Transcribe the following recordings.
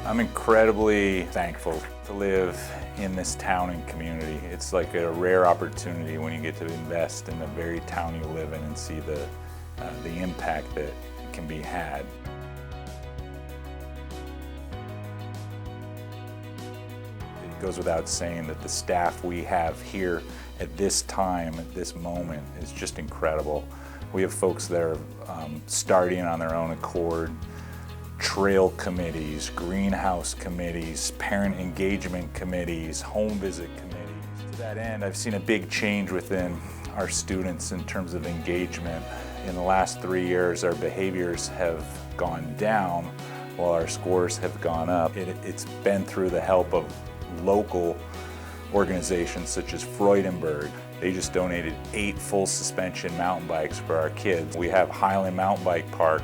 I'm incredibly thankful to live in this town and community. It's like a rare opportunity when you get to invest in the very town you live in and see the impact that can be had. It goes without saying that the staff we have here at this time, at this moment, is just incredible. We have folks that are starting on their own accord, trail committees, greenhouse committees, parent engagement committees, home visit committees. To that end, I've seen a big change within our students in terms of engagement. In the last 3 years, our behaviors have gone down while our scores have gone up. It's been through the help of local organizations such as Freudenberg. They just donated 8 full suspension mountain bikes for our kids. We have Highland Mountain Bike Park,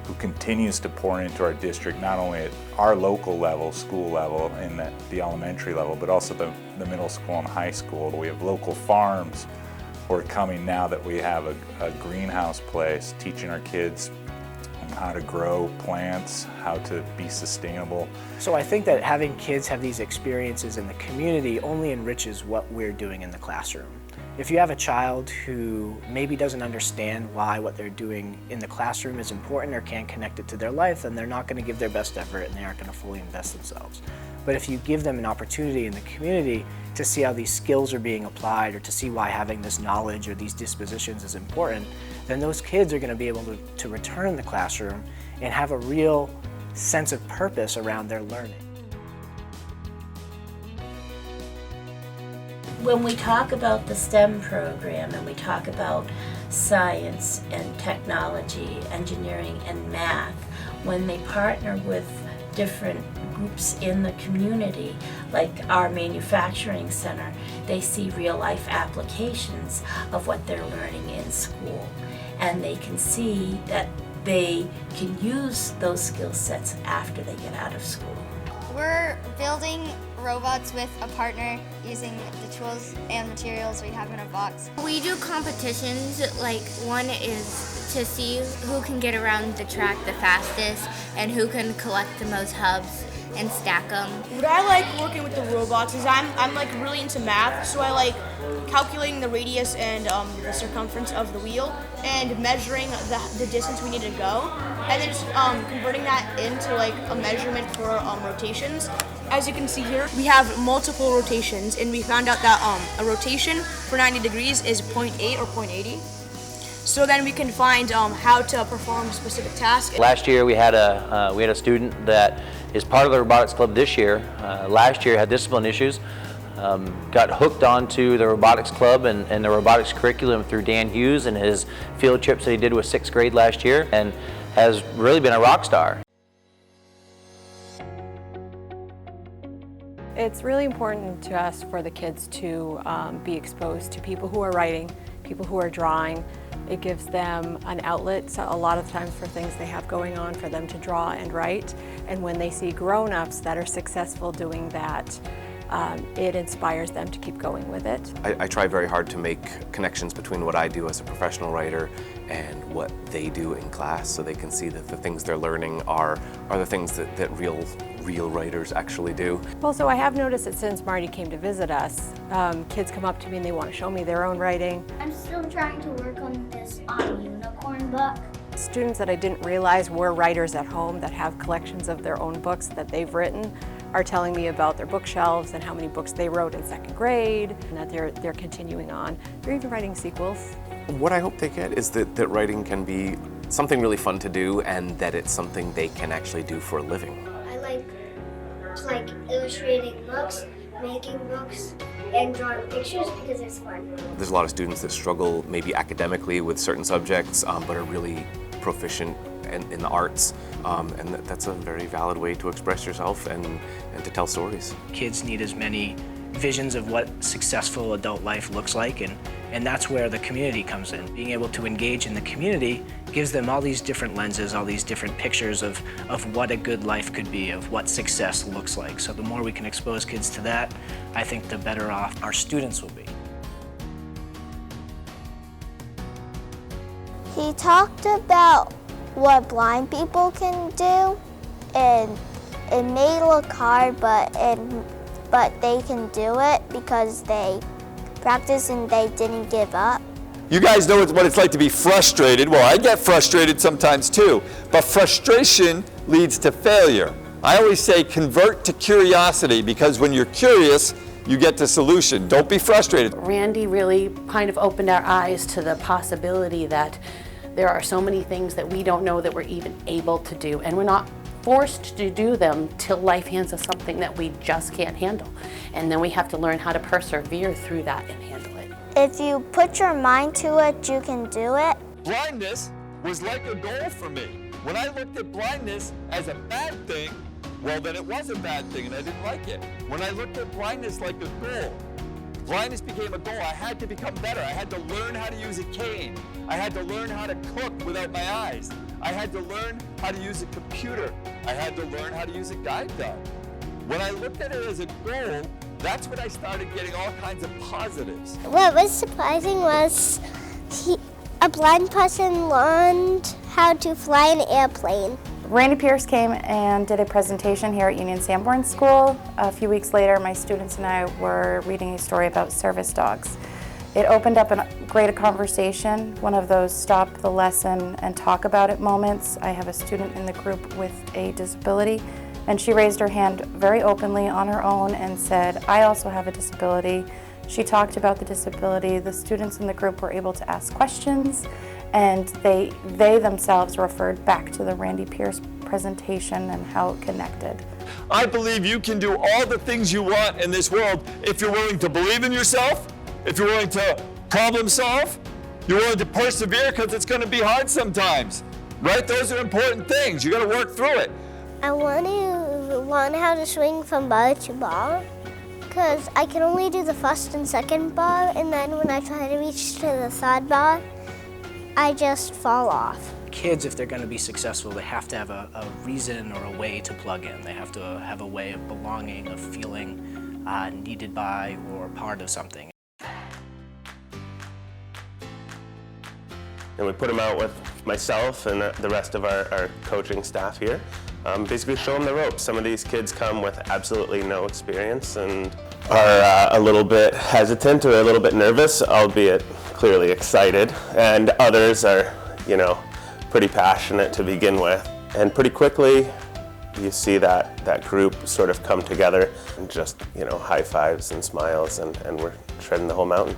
who continues to pour into our district, not only at our local level, school level, and the elementary level, but also the middle school and high school. We have local farms who are coming now that we have a greenhouse place, teaching our kids how to grow plants, how to be sustainable. So I think that having kids have these experiences in the community only enriches what we're doing in the classroom. If you have a child who maybe doesn't understand why what they're doing in the classroom is important or can't connect it to their life, then they're not going to give their best effort and they aren't going to fully invest themselves. But if you give them an opportunity in the community to see how these skills are being applied or to see why having this knowledge or these dispositions is important, then those kids are going to be able to return in the classroom and have a real sense of purpose around their learning. When we talk about the STEM program and we talk about science and technology, engineering and math, when they partner with different groups in the community, like our manufacturing center, they see real life applications of what they're learning in school. And they can see that they can use those skill sets after they get out of school. We're building robots with a partner using the tools and materials we have in our box. We do competitions, like one is to see who can get around the track the fastest and who can collect the most hubs and stack them. What I like working with the robots is I'm like really into math, so I like calculating the radius and the circumference of the wheel and measuring the distance we need to go, and then just converting that into like a measurement for rotations. As you can see here, we have multiple rotations, and we found out that a rotation for 90 degrees is 0.8 or 0.80. So then we can find how to perform a specific task. Last year we had a student that is part of the robotics club this year. Last year had discipline issues. Got hooked onto the robotics club and the robotics curriculum through Dan Hughes and his field trips that he did with 6th grade last year, and has really been a rock star. It's really important to us for the kids to be exposed to people who are writing, people who are drawing. It gives them an outlet, so a lot of times, for things they have going on, for them to draw and write. And when they see grown-ups that are successful doing that, it inspires them to keep going with it. I try very hard to make connections between what I do as a professional writer and what they do in class, so they can see that the things they're learning are the things that real writers actually do. Well, so I have noticed that since Marty came to visit us, kids come up to me and they want to show me their own writing. I'm still trying to work on this unicorn book. Students that I didn't realize were writers at home that have collections of their own books that they've written are telling me about their bookshelves and how many books they wrote in 2nd grade, and that they're continuing on. They're even writing sequels. What I hope they get is that writing can be something really fun to do, and that it's something they can actually do for a living. I like illustrating books, making books, and drawing pictures because it's fun. There's a lot of students that struggle maybe academically with certain subjects, but are really proficient in the arts, and that's a very valid way to express yourself and to tell stories. Kids need as many visions of what successful adult life looks like, and that's where the community comes in. Being able to engage in the community gives them all these different lenses, all these different pictures of what a good life could be, of what success looks like. So the more we can expose kids to that, I think the better off our students will be. He talked about what blind people can do and It may look hard, but they can do it because they practice and they didn't give up. You guys know what it's like to be frustrated. Well, I get frustrated sometimes too, but frustration leads to failure. I always say convert to curiosity, because when you're curious, you get to solution. Don't be frustrated. Randy really kind of opened our eyes to the possibility that there are so many things that we don't know that we're even able to do, and we're not forced to do them till life hands us something that we just can't handle. And then we have to learn how to persevere through that and handle it. If you put your mind to it, you can do it. Blindness was like a goal for me. When I looked at blindness as a bad thing, well, then it was a bad thing and I didn't like it. When I looked at blindness like a goal, blindness became a goal. I had to become better. I had to learn how to use a cane. I had to learn how to cook without my eyes. I had to learn how to use a computer. I had to learn how to use a guide dog. When I looked at it as a goal, that's when I started getting all kinds of positives. What was surprising was a blind person learned how to fly an airplane. Randy Pierce came and did a presentation here at Union Sanborn School. A few weeks later, my students and I were reading a story about service dogs. It opened up a great conversation, one of those stop the lesson and talk about it moments. I have a student in the group with a disability, and she raised her hand very openly on her own and said, I also have a disability. She talked about the disability. The students in the group were able to ask questions, and they themselves referred back to the Randy Pierce presentation and how it connected. I believe you can do all the things you want in this world if you're willing to believe in yourself, if you're willing to problem solve, you're willing to persevere, because it's going to be hard sometimes, right? Those are important things. You got to work through it. I want to learn how to swing from bar to bar, because I can only do the first and second bar, and then when I try to reach to the third bar, I just fall off. Kids, if they're going to be successful, they have to have a reason or a way to plug in. They have to have a way of belonging, of feeling needed by or part of something. And we put them out with myself and the rest of our coaching staff here. Basically show them the ropes. Some of these kids come with absolutely no experience and are a little bit hesitant or a little bit nervous, albeit clearly excited. And others are, pretty passionate to begin with. And pretty quickly, you see that group sort of come together and just, high fives and smiles, and we're treading the whole mountain.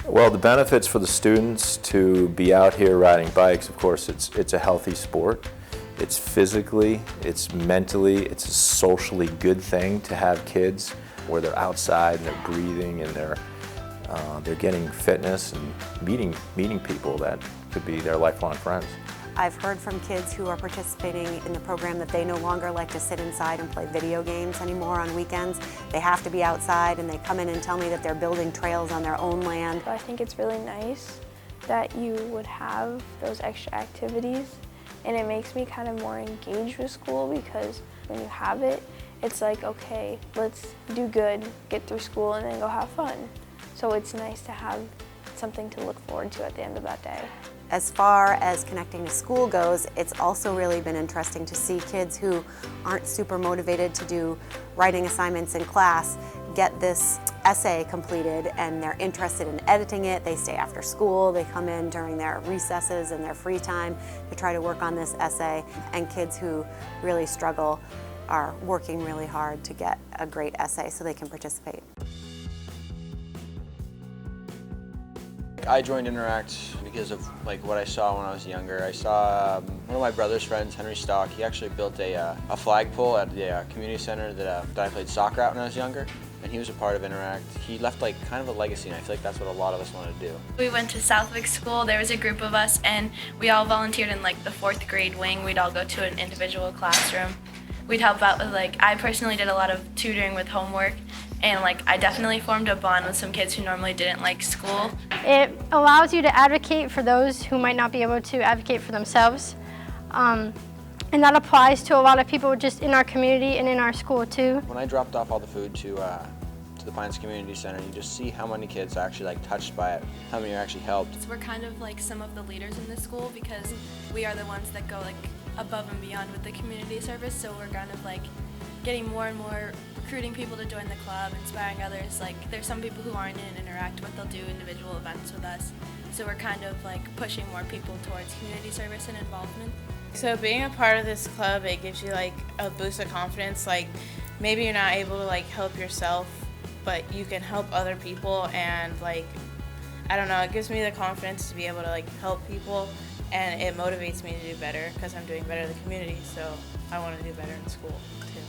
Well, the benefits for the students to be out here riding bikes, of course, it's a healthy sport. It's physically, it's mentally, it's a socially good thing to have kids where they're outside and they're breathing and they're getting fitness and meeting people that could be their lifelong friends. I've heard from kids who are participating in the program that they no longer like to sit inside and play video games anymore on weekends. They have to be outside, and they come in and tell me that they're building trails on their own land. I think it's really nice that you would have those extra activities, and it makes me kind of more engaged with school, because when you have it, it's like, okay, let's do good, get through school, and then go have fun. So it's nice to have something to look forward to at the end of that day. As far as connecting to school goes, it's also really been interesting to see kids who aren't super motivated to do writing assignments in class get this essay completed, and they're interested in editing it. They stay after school, they come in during their recesses and their free time to try to work on this essay. And kids who really struggle are working really hard to get a great essay so they can participate. I joined Interact because of what I saw when I was younger. I saw one of my brother's friends, Henry Stock. He actually built a flagpole at the community center that I played soccer at when I was younger, and he was a part of Interact. He left kind of a legacy, and I feel like that's what a lot of us want to do. We went to Southwick School. There was a group of us, and we all volunteered in the 4th grade wing. We'd all go to an individual classroom. We'd help out with I personally did a lot of tutoring with homework. And I definitely formed a bond with some kids who normally didn't like school. It allows you to advocate for those who might not be able to advocate for themselves. And that applies to a lot of people just in our community and in our school too. When I dropped off all the food to the Pines Community Center, you just see how many kids are actually touched by it, how many are actually helped. We're kind of some of the leaders in this school, because we are the ones that go above and beyond with the community service, so we're kind of like getting more and more, recruiting people to join the club, inspiring others. Like there's some people who aren't in Interact, but they'll do individual events with us. So we're kind of like pushing more people towards community service and involvement. So being a part of this club, it gives you like a boost of confidence. Like maybe you're not able to like help yourself, but you can help other people, and like, I don't know, it gives me the confidence to be able to like help people, and it motivates me to do better because I'm doing better in the community, so I want to do better in school too.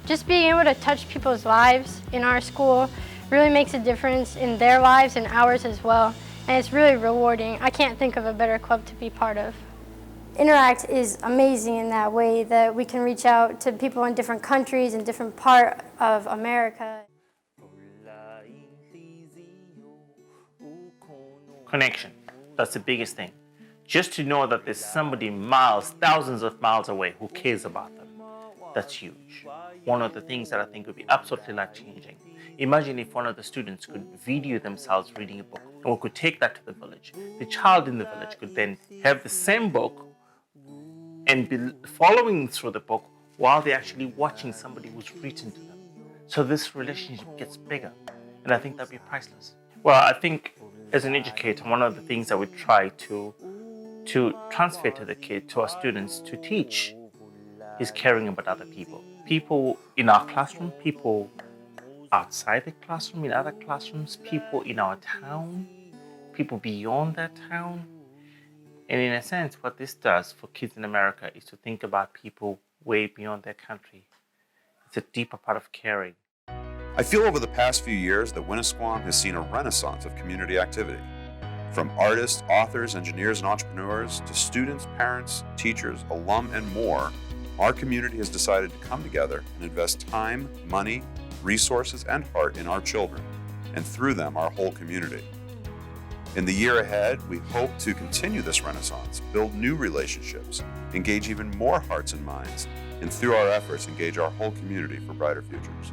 Just being able to touch people's lives in our school really makes a difference in their lives and ours as well, and it's really rewarding. I can't think of a better club to be part of. Interact is amazing in that way that we can reach out to people in different countries and different parts of America. Connection, that's the biggest thing. Just to know that there's somebody miles, thousands of miles away who cares about them, that's huge. One of the things that I think would be absolutely life-changing. Imagine if one of the students could video themselves reading a book, and we could take that to the village. The child in the village could then have the same book and be following through the book while they're actually watching somebody who's written to them. So this relationship gets bigger, and I think that'd be priceless. Well, I think as an educator, one of the things that we try to transfer to the kid, to our students, to teach is caring about other people. People in our classroom, people outside the classroom, in other classrooms, people in our town, people beyond that town. And in a sense, what this does for kids in America is to think about people way beyond their country. It's a deeper part of caring. I feel over the past few years that Winnisquam has seen a renaissance of community activity. From artists, authors, engineers, and entrepreneurs to students, parents, teachers, alum, and more, our community has decided to come together and invest time, money, resources, and heart in our children, and through them, our whole community. In the year ahead, we hope to continue this renaissance, build new relationships, engage even more hearts and minds, and through our efforts, engage our whole community for brighter futures.